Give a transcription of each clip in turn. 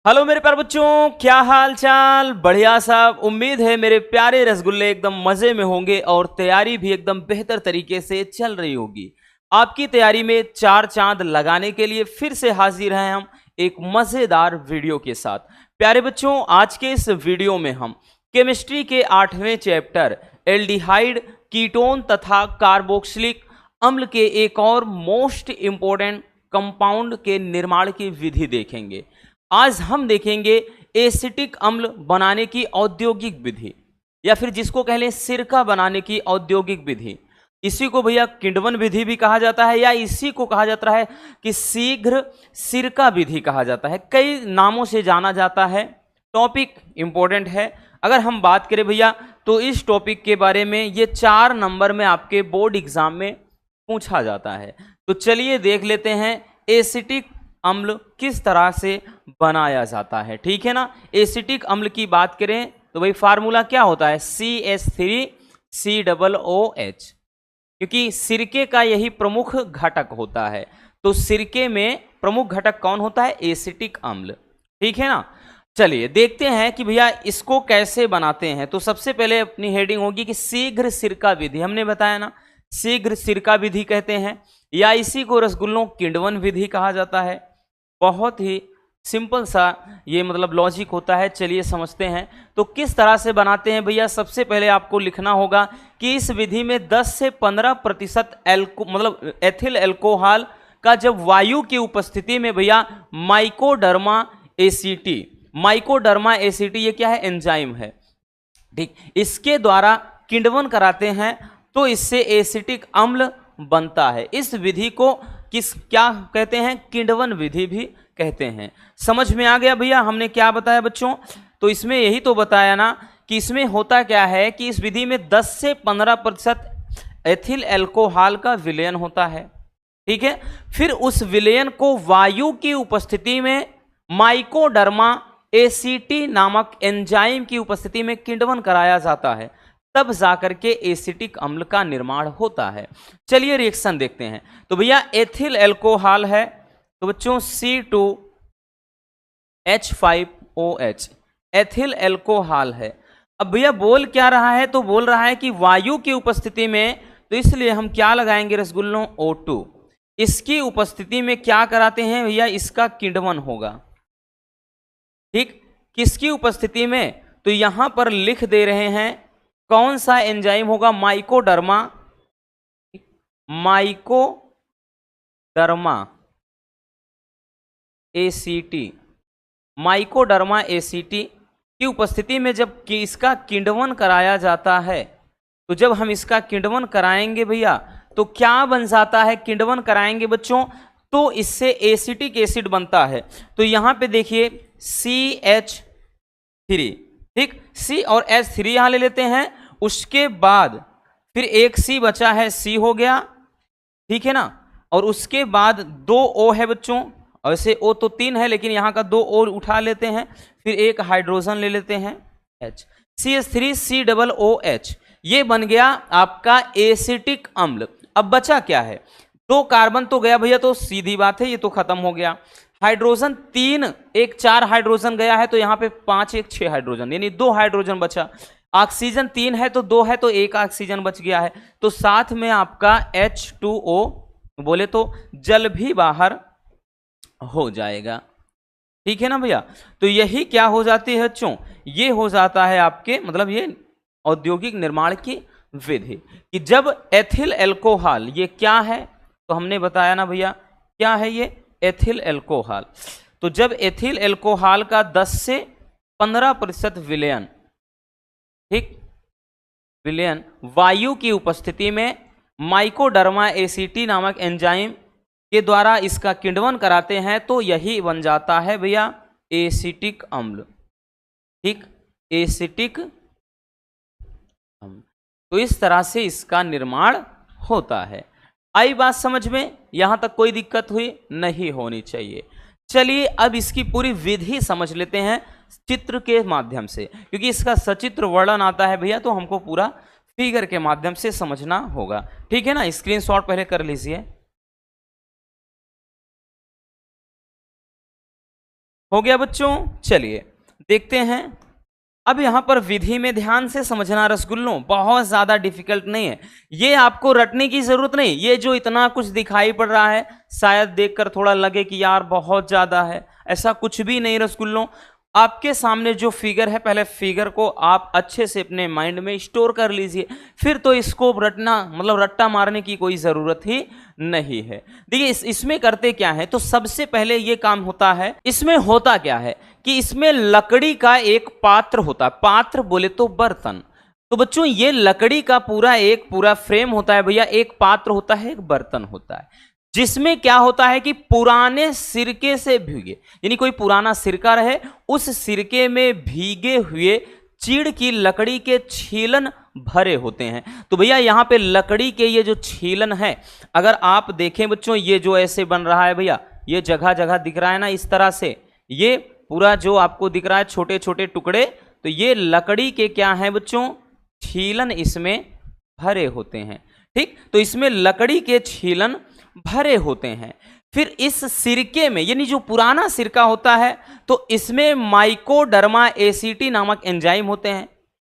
Hello मेरे प्यारे बच्चों, क्या हाल चाल। बढ़िया साहब। उम्मीद है मेरे प्यारे रसगुल्ले एकदम मजे में होंगे और तैयारी भी एकदम बेहतर तरीके से चल रही होगी। आपकी तैयारी में चार चांद लगाने के लिए फिर से हाजिर हैं हम एक मजेदार वीडियो के साथ। प्यारे बच्चों, आज के इस वीडियो में हम केमिस्ट्री के 8वें चैप्टर एल्डिहाइड, कीटोन तथा कार्बोक्सिलिक अम्ल के एक और मोस्ट इंपॉर्टेंट कंपाउंड के निर्माण की विधि देखेंगे। आज हम देखेंगे एसिटिक अम्ल बनाने की औद्योगिक विधि, या फिर जिसको कह लें सिरका बनाने की औद्योगिक विधि। इसी को भैया किण्वन विधि भी कहा जाता है, या इसी को कहा जाता है कि शीघ्र सिरका विधि कहा जाता है। कई नामों से जाना जाता है। टॉपिक इंपॉर्टेंट है। अगर हम बात करें भैया तो इस टॉपिक के बारे में ये 4 नंबर में आपके बोर्ड एग्जाम में पूछा जाता है। तो चलिए देख लेते हैं एसिटिक अम्ल किस तरह से बनाया जाता है। ठीक है ना। एसिटिक अम्ल की बात करें तो भाई फार्मूला क्या होता है, CH3COOH, क्योंकि सिरके का यही प्रमुख घटक होता है। तो सिरके में प्रमुख घटक कौन होता है, एसिटिक अम्ल। ठीक है ना। चलिए देखते हैं कि भैया इसको कैसे बनाते हैं। तो सबसे पहले अपनी हेडिंग होगी कि शीघ्र सिरका विधि। हमने बताया ना शीघ्र सिरका विधि कहते हैं, या इसी को रसगुल्लों किण्वन विधि कहा जाता है। बहुत ही सिंपल सा ये मतलब लॉजिक होता है। चलिए समझते हैं। तो किस तरह से बनाते हैं भैया, सबसे पहले आपको लिखना होगा कि इस विधि में 10 से 15% मतलब एथिल एल्कोहल का जब वायु की उपस्थिति में भैया माइकोडर्मा एसीटी, माइकोडर्मा एसीटी ये क्या है, एंजाइम है। ठीक, इसके द्वारा किण्वन कराते हैं तो इससे एसिटिक अम्ल बनता है। इस विधि को क्या कहते हैं, किण्वन विधि भी कहते हैं। समझ में आ गया भैया हमने क्या बताया बच्चों। तो इसमें यही तो बताया ना कि इसमें होता क्या है कि इस विधि में 10 से 15% एथिल एल्कोहल का विलयन होता है। ठीक है। फिर उस विलयन को वायु की उपस्थिति में माइकोडर्मा एसीटी नामक एंजाइम की उपस्थिति में किण्वन कराया जाता है, तब जाकर के एसिटिक अम्ल का निर्माण होता है। चलिए रिएक्शन देखते हैं। तो भैया एथिल एल्कोहल है तो बच्चों C2H5OH एथिल एल्कोहल है। अब भैया बोल क्या रहा है, तो बोल रहा है कि वायु की उपस्थिति में, तो इसलिए हम क्या लगाएंगे रसगुल्लों, O2। इसकी उपस्थिति में क्या कराते हैं भैया, इसका किण्वन होगा। ठीक, किसकी उपस्थिति में, तो यहां पर लिख दे रहे हैं कौन सा एंजाइम होगा, Mycoderma, Mycoderma ACT, Mycoderma ACT की उपस्थिति में जब कि इसका किण्वन कराया जाता है, तो जब हम इसका किण्वन कराएंगे भैया तो क्या बन जाता है, किण्वन कराएंगे बच्चों तो इससे एसिटिक एसिड बनता है। तो यहां पे देखिए CH3, ठीक, C और H3 यहां ले लेते हैं। उसके बाद फिर एक C बचा है, C हो गया, ठीक है ना। और उसके बाद 2 O है बच्चों, वैसे O तो 3 है लेकिन यहाँ का 2 O उठा लेते हैं। फिर एक हाइड्रोजन ले लेते हैं H, CH3COOH, ये बन गया आपका एसिटिक अम्ल। अब बचा क्या है, 2 कार्बन तो गया भैया, तो सीधी बात है ये तो खत्म हो गया। हाइड्रोजन 3, एक 4 हाइड्रोजन गया है, तो यहाँ पे 5 एक 6 हाइड्रोजन, यानी 2 हाइड्रोजन बचा। ऑक्सीजन 3 है तो 2 है, तो 1 ऑक्सीजन बच गया है। तो साथ में आपका H2O बोले तो जल भी बाहर हो जाएगा। ठीक है ना भैया। तो यही क्या हो जाती है बच्चों, ये हो जाता है आपके मतलब ये औद्योगिक निर्माण की विधि कि जब एथिल एल्कोहल, ये क्या है तो हमने बताया ना भैया क्या है ये, एथिल एल्कोहल। तो जब एथिल एल्कोहल का 10 से 15% विलयन, ठीक, विलयन वायु की उपस्थिति में माइकोडर्मा एसीटी नामक एंजाइम के द्वारा इसका किण्वन कराते हैं, तो यही बन जाता है भैया एसिटिक अम्ल। ठीक, एसिटिक अम्ल। तो इस तरह से इसका निर्माण होता है। आई बात समझ में, यहां तक कोई दिक्कत हुई नहीं होनी चाहिए। चलिए अब इसकी पूरी विधि समझ लेते हैं चित्र के माध्यम से, क्योंकि इसका सचित्र वर्णन आता है भैया तो हमको पूरा फिगर के माध्यम से समझना होगा। ठीक है ना। स्क्रीनशॉट पहले कर लीजिए। हो गया बच्चों। चलिए देखते हैं। अब यहां पर विधि में ध्यान से समझना रसगुल्लों, बहुत ज्यादा डिफिकल्ट नहीं है, ये आपको रटने की जरूरत नहीं। ये जो इतना कुछ दिखाई पड़ रहा है शायद देखकर थोड़ा लगे कि यार बहुत ज्यादा है, ऐसा कुछ भी नहीं रसगुल्लों। आपके सामने जो फिगर है, पहले फिगर को आप अच्छे से अपने माइंड में स्टोर कर लीजिए, फिर तो इसको रटना मतलब रट्टा मारने की कोई ज़रूरत ही नहीं है। देखिए इसमें करते क्या है, तो सबसे पहले ये काम होता है, इसमें होता क्या है कि इसमें लकड़ी का एक पात्र होता है। पात्र बोले तो बर्तन। तो बच्चों ये लकड़ी का पूरा फ्रेम होता है भैया, एक पात्र होता है, एक बर्तन होता है, जिसमें क्या होता है कि पुराने सिरके से भीगे, यानी कोई पुराना सिरका रहे, उस सिरके में भीगे हुए चीड़ की लकड़ी के छीलन भरे होते हैं। तो भैया यहाँ पे लकड़ी के ये जो छीलन है, अगर आप देखें बच्चों, ये जो ऐसे बन रहा है भैया, ये जगह जगह दिख रहा है ना इस तरह से, ये पूरा जो आपको दिख रहा है छोटे छोटे टुकड़े, तो ये लकड़ी के क्या है बच्चों, छीलन इसमें भरे होते हैं। ठीक, तो इसमें लकड़ी के छीलन भरे होते हैं। फिर इस सिरके में, यानी जो पुराना सिरका होता है, तो इसमें माइकोडर्मा एसीटी नामक एंजाइम होते हैं,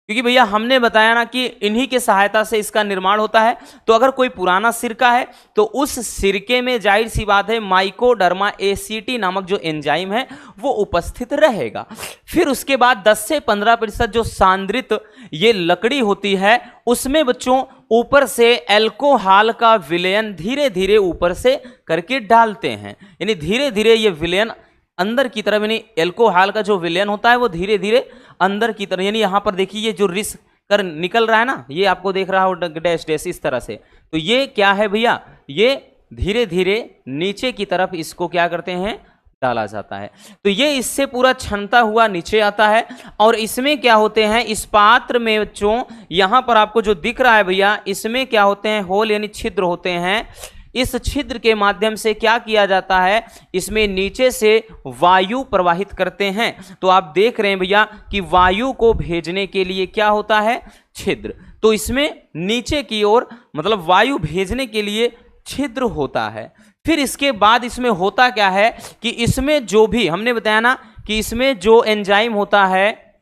क्योंकि भैया हमने बताया ना कि इन्हीं के सहायता से इसका निर्माण होता है। तो अगर कोई पुराना सिरका है तो उस सिरके में जाहिर सी बात है माइकोडर्मा एसीटी नामक जो एंजाइम है वो उपस्थित रहेगा। फिर उसके बाद 10 से 15% जो सांद्रित ये लकड़ी होती है, उसमें बच्चों ऊपर से एल्कोहल का विलयन धीरे धीरे ऊपर से करके डालते हैं, यानी धीरे धीरे ये विलयन अंदर की तरफ, यानी एल्कोहल का जो विलयन होता है वो धीरे धीरे अंदर की तरफ, यानी यहां पर देखिए ये जो रिस कर निकल रहा है ना, ये आपको देख रहा हो डैश डैश इस तरह से, तो ये क्या है भैया, ये धीरे धीरे नीचे की तरफ इसको क्या करते हैं, डाला जाता है। तो ये इससे पूरा छनता हुआ नीचे आता है। और इसमें क्या होते हैं, इस पात्र में बच्चों यहां पर आपको जो दिख रहा है भैया, इसमें क्या होते हैं, होल यानी छिद्र होते हैं। इस छिद्र के माध्यम से क्या किया जाता है, इसमें नीचे से वायु प्रवाहित करते हैं। तो आप देख रहे हैं भैया कि वायु को भेजने के लिए क्या होता है, छिद्र। तो इसमें नीचे की ओर मतलब वायु भेजने के लिए छिद्र होता है। फिर इसके बाद इसमें होता क्या है कि इसमें जो भी हमने बताया ना कि इसमें जो एंजाइम होता है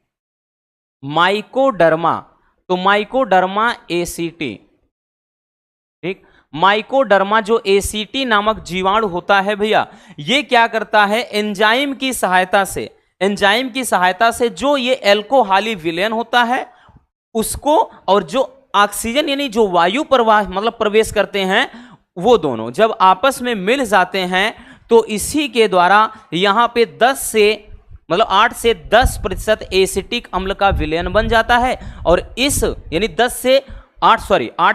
माइकोडर्मा, तो माइकोडर्मा एसीटी, ठीक, माइकोडर्मा जो एसीटी नामक जीवाणु होता है भैया, ये क्या करता है, एंजाइम की सहायता से जो ये एल्कोहली विलयन होता है उसको, और जो ऑक्सीजन यानी जो वायु प्रवाह मतलब प्रवेश करते हैं, वो दोनों जब आपस में मिल जाते हैं तो इसी के द्वारा यहां पे 8 से 10% एसिटिक अम्ल का विलयन बन जाता है। और इस यानी 8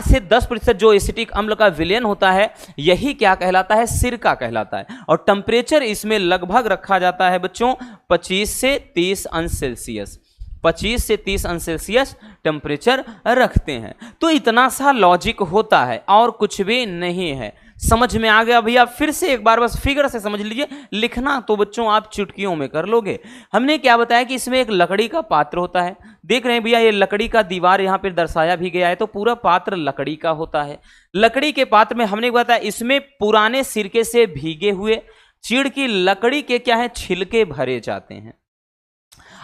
से 10% जो एसिटिक अम्ल का विलयन होता है, यही क्या कहलाता है, सिरका कहलाता है। और टेम्परेचर इसमें लगभग रखा जाता है बच्चों 25 से 30 अंश सेल्सियस, 25 से 30 अंश सेल्सियस टेम्परेचर रखते हैं। तो इतना सा लॉजिक होता है और कुछ भी नहीं है। समझ में आ गया भैया? फिर से एक बार बस फिगर से समझ लीजिए, लिखना तो बच्चों आप चुटकियों में कर लोगे। हमने क्या बताया कि इसमें एक लकड़ी का पात्र होता है, देख रहे हैं भैया ये लकड़ी का दीवार यहाँ पे दर्शाया भी गया है, तो पूरा पात्र लकड़ी का होता है। लकड़ी के पात्र में हमने बताया इसमें पुराने सिरके से भीगे हुए चीड़ की लकड़ी के क्या है, छिलके भरे जाते हैं।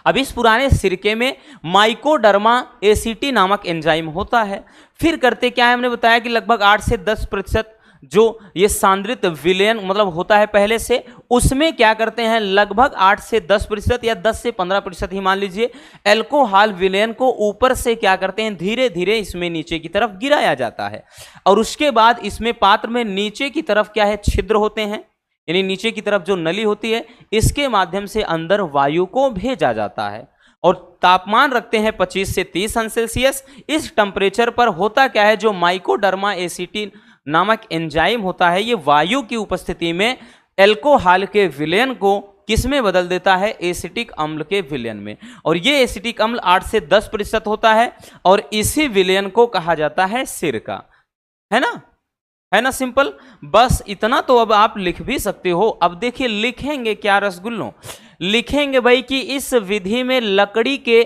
अब इस पुराने सिरके में माइकोडर्मा एसीटी नामक एंजाइम होता है। फिर करते क्या है, हमने बताया कि लगभग 8 से 10% जो ये सांद्रित विलयन मतलब होता है पहले से, उसमें क्या करते हैं, लगभग 8 से 10% या 10 से 15% ही मान लीजिए, एल्कोहल विलयन को ऊपर से क्या करते हैं, धीरे धीरे इसमें नीचे की तरफ गिराया जाता है। और उसके बाद इसमें पात्र में नीचे की तरफ क्या है, छिद्र होते हैं, यानी नीचे की तरफ जो नली होती है, इसके माध्यम से अंदर वायु को भेजा जाता है। और तापमान रखते हैं 25 से 30 अंश सेल्सियस। इस टेम्परेचर पर होता क्या है, जो माइकोडर्मा एसीटी नामक एंजाइम होता है, ये वायु की उपस्थिति में एल्कोहल के विलयन को किस में बदल देता है, एसिटिक अम्ल के विलयन में। और ये एसिटिक अम्ल 8 से 10% होता है, और इसी विलयन को कहा जाता है सिरका। है ना सिंपल। बस इतना तो अब आप लिख भी सकते हो। अब देखिए लिखेंगे क्या रसगुल्लों, लिखेंगे भाई कि इस विधि में लकड़ी के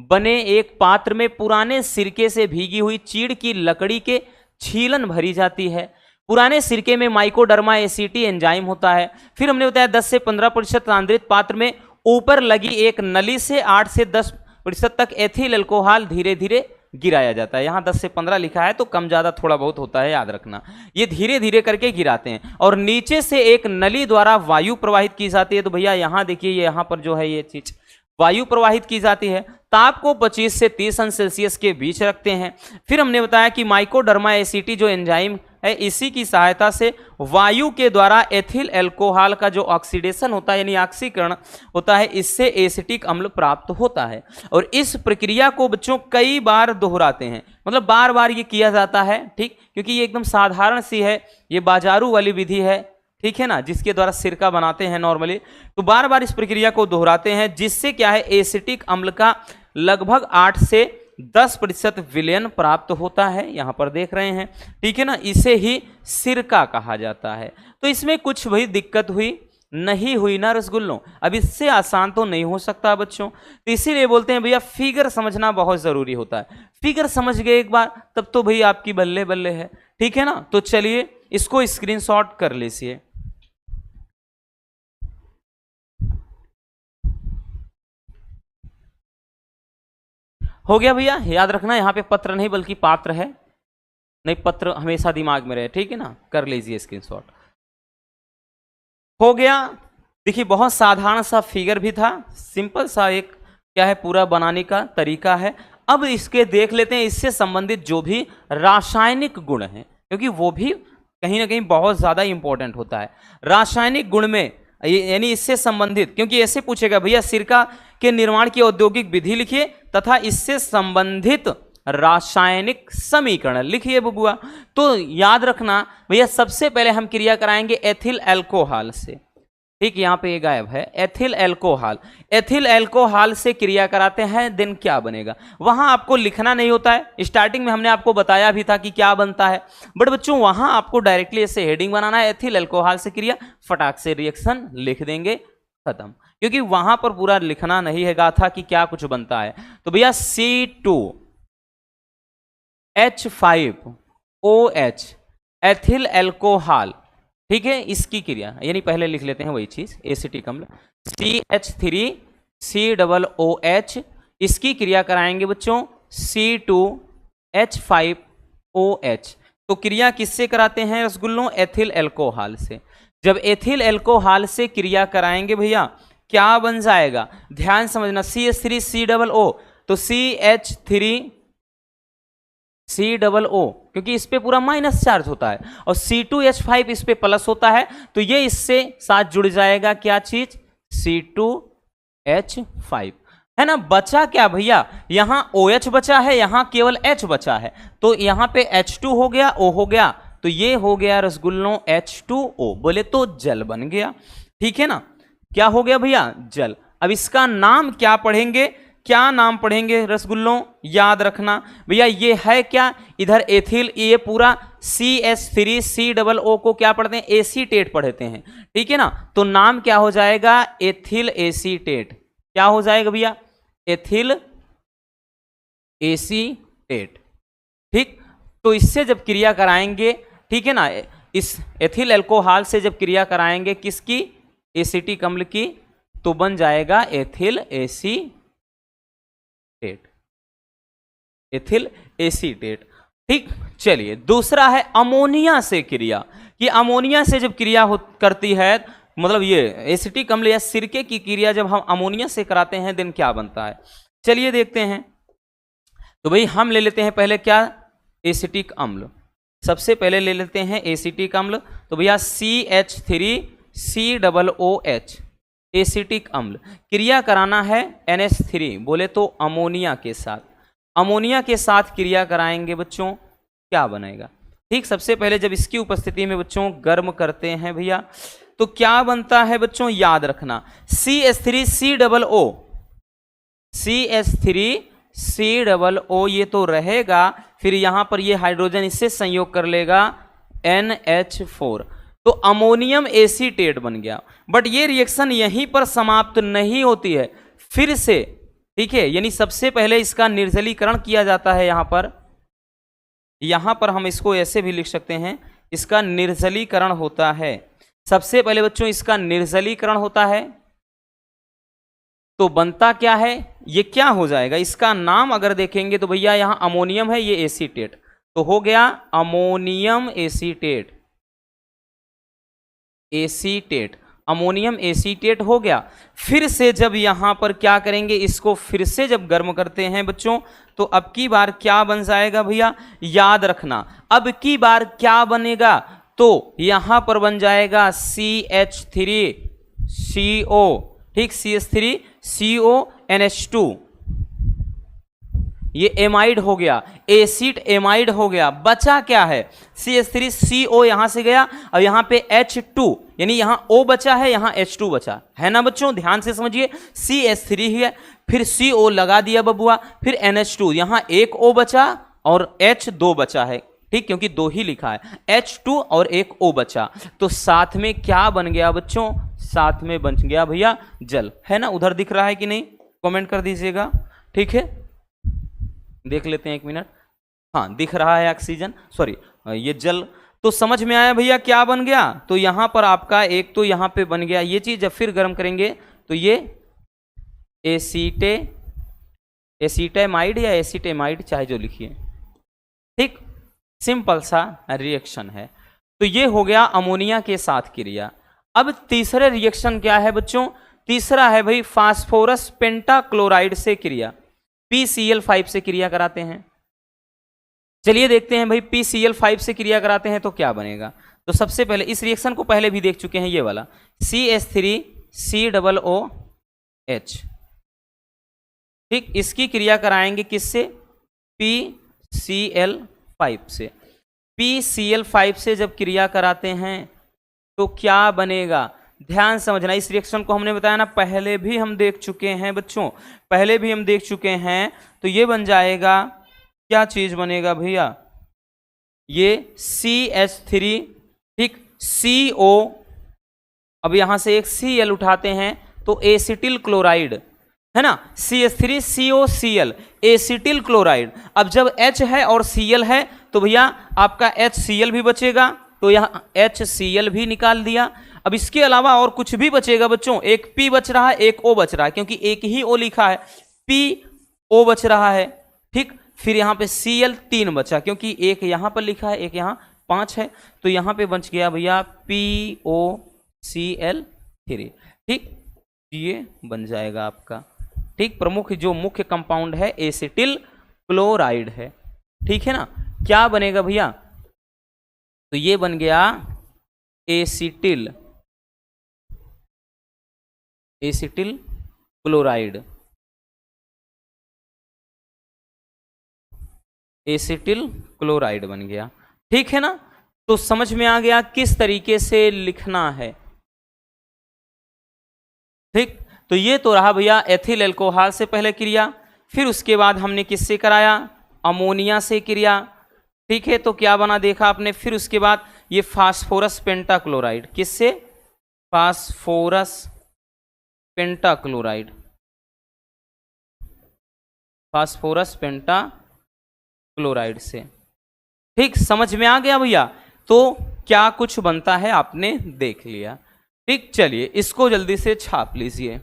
बने एक पात्र में पुराने सिरके से भीगी हुई चीड़ की लकड़ी के छीलन भरी जाती है। पुराने सिरके में माइकोडर्मा एसीटी एंजाइम होता है। फिर हमने बताया 10 से 15% सांद्रित पात्र में ऊपर लगी एक नली से 8 से 10% तक एथिल अल्कोहल धीरे धीरे गिराया जाता है। यहाँ 10 से 15 लिखा है तो कम ज़्यादा थोड़ा बहुत होता है, याद रखना। ये धीरे धीरे करके गिराते हैं और नीचे से एक नली द्वारा वायु प्रवाहित की जाती है। तो भैया यहाँ देखिए, ये यहाँ पर जो है ये चीज वायु प्रवाहित की जाती है। ताप को 25 से 30 अंश सेल्सियस के बीच रखते हैं। फिर हमने बताया कि माइकोडर्मा एसीटी जो एंजाइम है, इसी की सहायता से वायु के द्वारा एथिल अल्कोहल का जो ऑक्सीडेशन होता है यानी ऑक्सीकरण होता है, इससे एसिटिक अम्ल प्राप्त होता है। और इस प्रक्रिया को बच्चों कई बार दोहराते हैं, मतलब बार बार ये किया जाता है, ठीक, क्योंकि ये एकदम साधारण सी है, ये बाजारू वाली विधि है, ठीक है ना, जिसके द्वारा सिरका बनाते हैं नॉर्मली। तो बार बार इस प्रक्रिया को दोहराते हैं, जिससे क्या है एसिटिक अम्ल का लगभग 8 से 10% विलयन प्राप्त होता है। यहां पर देख रहे हैं, ठीक है ना, इसे ही सिरका कहा जाता है। तो इसमें कुछ भी दिक्कत हुई नहीं हुई ना रसगुल्लों? अब इससे आसान तो नहीं हो सकता बच्चों, तो इसीलिए बोलते हैं भैया फिगर समझना बहुत जरूरी होता है। फिगर समझ गए एक बार तब तो भैया आपकी बल्ले बल्ले है, ठीक है ना। तो चलिए इसको स्क्रीनशॉट कर लीजिए। हो गया भैया, याद रखना यहाँ पे पत्र नहीं बल्कि पात्र है, नहीं पत्र हमेशा दिमाग में रहे, ठीक है ना, कर लीजिए स्क्रीनशॉट। हो गया, देखिए बहुत साधारण सा फिगर भी था, सिंपल सा एक क्या है पूरा बनाने का तरीका है। अब इसके देख लेते हैं इससे संबंधित जो भी रासायनिक गुण हैं, क्योंकि वो भी कहीं ना कहीं बहुत ज्यादा इंपॉर्टेंट होता है। रासायनिक गुण में यानी इससे संबंधित, क्योंकि ऐसे पूछेगा भैया सिरका के निर्माण की औद्योगिक विधि लिखिए तथा इससे संबंधित रासायनिक समीकरण लिखिए बबुआ। तो याद रखना भैया सबसे पहले हम क्रिया कराएंगे एथिल अल्कोहल से, ठीक, यहाँ पे ये गायब है, एथिल अल्कोहल। एथिल अल्कोहल से क्रिया कराते हैं, देन क्या बनेगा वहां आपको लिखना नहीं होता है। स्टार्टिंग में हमने आपको बताया भी था कि क्या बनता है, बट बच्चों वहां आपको डायरेक्टली ऐसे हेडिंग बनाना है, एथिल अल्कोहल से क्रिया, फटाक से रिएक्शन लिख देंगे, खत्म, क्योंकि वहां पर पूरा लिखना नहीं है गाथा कि क्या कुछ बनता है। तो भैया C2H5OH एथिल अल्कोहल, ठीक है, इसकी क्रिया यानी पहले लिख लेते हैं वही चीज, एसिटिक अम्ल CH3COOH, इसकी क्रिया कराएंगे बच्चों C2H5OH। तो क्रिया किससे कराते हैं रसगुल्लों? एथिल अल्कोहल से। जब एथिल अल्कोहल से क्रिया कराएंगे भैया क्या बन जाएगा, ध्यान समझना, CH3COO, तो CH3COO, क्योंकि इस पे पूरा माइनस चार्ज होता है, और C2H5 इस पे प्लस होता है, तो ये इससे साथ जुड़ जाएगा क्या चीज, C2H5, है ना। बचा क्या भैया, यहां OH बचा है, यहां केवल H बचा है, तो यहां पे H2 हो गया, O हो गया, तो ये हो गया रसगुल्लों H2O, बोले तो जल बन गया, ठीक है ना। क्या हो गया भैया, जल। अब इसका नाम क्या पढ़ेंगे, क्या नाम पढ़ेंगे रसगुल्लों, याद रखना भैया ये है क्या, इधर एथिल, ये पूरा CH3COO को क्या पढ़ते हैं, एसीटेट पढ़ते हैं, ठीक है ना। तो नाम क्या हो जाएगा, एथिल एसीटेट। क्या हो जाएगा भैया, एथिल एसीटेट, ठीक। तो इससे जब क्रिया कराएंगे, ठीक है ना, इस एथिल अल्कोहल से जब क्रिया कराएंगे किसकी, एसिटिक अम्ल की, तो बन जाएगा एथिल एसीटेट, एथिल एसीटेट, ठीक। चलिए दूसरा है अमोनिया से क्रिया, कि अमोनिया से जब क्रिया करती है, मतलब ये एसिटिक अम्ल या सिरके की क्रिया जब हम अमोनिया से कराते हैं देन क्या बनता है, चलिए देखते हैं। तो भाई हम ले लेते हैं पहले क्या, एसिटिक अम्ल, सबसे पहले ले लेते हैं एसिटिक अम्ल। तो भैया CH3COOH एसिटिक अम्ल, क्रिया कराना है NH3, बोले तो अमोनिया के साथ, अमोनिया के साथ क्रिया कराएंगे बच्चों, क्या बनेगा, ठीक। सबसे पहले जब इसकी उपस्थिति में बच्चों गर्म करते हैं भैया, तो क्या बनता है बच्चों, याद रखना, CH3COO, ये तो रहेगा, फिर यहां पर ये हाइड्रोजन इससे संयोग कर लेगा NH4, तो अमोनियम एसीटेट बन गया। बट ये रिएक्शन यहीं पर समाप्त नहीं होती है, फिर से, ठीक है, यानी सबसे पहले इसका निर्जलीकरण किया जाता है। यहां पर हम इसको ऐसे भी लिख सकते हैं इसका निर्जलीकरण होता है। सबसे पहले बच्चों इसका निर्जलीकरण होता है तो बनता क्या है, ये क्या हो जाएगा, इसका नाम अगर देखेंगे तो भैया यहां अमोनियम है, ये एसीटेट, तो हो गया ammonium acetate, acetate, ammonium acetate हो गया। फिर से जब यहां पर क्या करेंगे, इसको फिर से जब गर्म करते हैं बच्चों, तो अब की बार क्या बन जाएगा भैया, याद रखना अब की बार क्या बनेगा, तो यहां पर बन जाएगा CH3CO, ठीक, CH3CONH2, ये एमाइड हो गया, एसिड एमाइड हो गया। बचा क्या है, CH3CO यहां से गया, अब यहां पे H2 यानी यहां O बचा है, यहां H2 बचा है ना बच्चों, ध्यान से समझिए। CH3 है, फिर CO लगा दिया बबुआ, फिर NH2, यहां एक O बचा और H2 बचा है, ठीक, क्योंकि 2 ही लिखा है, H2 और एक O बचा, तो साथ में क्या बन गया बच्चों, साथ में बन गया भैया जल, है ना। उधर दिख रहा है कि नहीं, कमेंट कर दीजिएगा, ठीक है, देख लेते हैं 1 मिनट। हाँ दिख रहा है ऑक्सीजन, सॉरी ये जल। तो समझ में आया भैया क्या बन गया, तो यहां पर आपका एक तो यहां पे बन गया ये चीज, जब फिर गर्म करेंगे तो ये एसीटेमाइड या एसीटेमाइड चाहे जो लिखिए, ठीक, सिंपल सा रिएक्शन है। तो ये हो गया अमोनिया के साथ क्रिया। अब तीसरे रिएक्शन क्या है बच्चों, तीसरा है भाई फास्फोरस पेंटाक्लोराइड से क्रिया, PCl5 से क्रिया कराते हैं। चलिए देखते हैं भाई PCl5 से क्रिया कराते हैं तो क्या बनेगा। तो सबसे पहले इस रिएक्शन को पहले भी देख चुके हैं, ये वाला CH3COOH, ठीक, इसकी क्रिया कराएंगे किससे, PCl5 से। PCl5 से जब क्रिया कराते हैं तो क्या बनेगा, ध्यान समझना। इस रिएक्शन को हमने बताया ना, पहले भी हम देख चुके हैं बच्चों, पहले भी हम देख चुके हैं। तो ये बन जाएगा, क्या चीज बनेगा भैया, ये CH3, ठीक, CO, अब यहां से एक Cl उठाते हैं तो एसिटिल क्लोराइड, है ना, CH3COCl, एसिटिल क्लोराइड। अब जब H है और Cl है तो भैया आपका HCl भी बचेगा, तो यहाँ HCl भी निकाल दिया। अब इसके अलावा और कुछ भी बचेगा बच्चों, एक P बच रहा है, एक O बच रहा है, क्योंकि एक ही O लिखा है, PO बच रहा है, ठीक। फिर यहाँ पे Cl 3 बचा, क्योंकि एक यहाँ पर लिखा है, एक यहाँ 5 है, तो यहाँ पे बच गया भैया POCl3, ठीक, ये बन जाएगा आपका, ठीक। प्रमुख जो मुख्य कंपाउंड है एसिटिल क्लोराइड है, ठीक है ना। क्या बनेगा भैया, तो ये बन गया एसिटिल क्लोराइड, एसिटिल क्लोराइड बन गया, ठीक है ना। तो समझ में आ गया किस तरीके से लिखना है, ठीक। तो ये तो रहा भैया एथिल एल्कोहल से पहले क्रिया, फिर उसके बाद हमने किससे कराया, अमोनिया से क्रिया, ठीक है। तो क्या बना देखा आपने, फिर उसके बाद ये फास्फोरस पेंटाक्लोराइड, किससे, फास्फोरस पेंटाक्लोराइड, फास्फोरस पेंटाक्लोराइड से, ठीक, समझ में आ गया भैया। तो क्या कुछ बनता है आपने देख लिया, ठीक। चलिए इसको जल्दी से छाप लीजिए,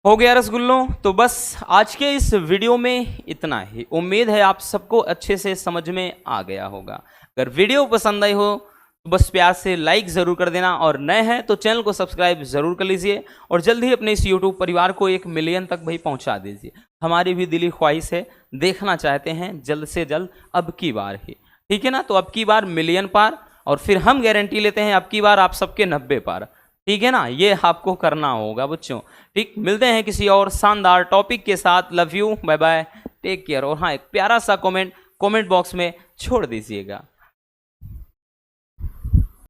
हो गया रसगुल्लों। तो बस आज के इस वीडियो में इतना ही, उम्मीद है आप सबको अच्छे से समझ में आ गया होगा। अगर वीडियो पसंद आई हो तो बस प्यार से लाइक ज़रूर कर देना, और नए हैं तो चैनल को सब्सक्राइब ज़रूर कर लीजिए, और जल्द ही अपने इस यूट्यूब परिवार को 1 मिलियन तक भाई पहुंचा दीजिए। हमारी भी दिली ख्वाहिश है, देखना चाहते हैं जल्द से जल्द, अब की बार ही, ठीक है ना। तो अब की बार मिलियन पार, और फिर हम गारंटी लेते हैं अब की बार आप सबके 90 पार, ठीक है ना। ये आपको करना होगा बच्चों, ठीक। मिलते हैं किसी और शानदार टॉपिक के साथ। Love you, bye bye, take care. और हाँ, एक प्यारा सा कमेंट बॉक्स में छोड़ दीजिएगा।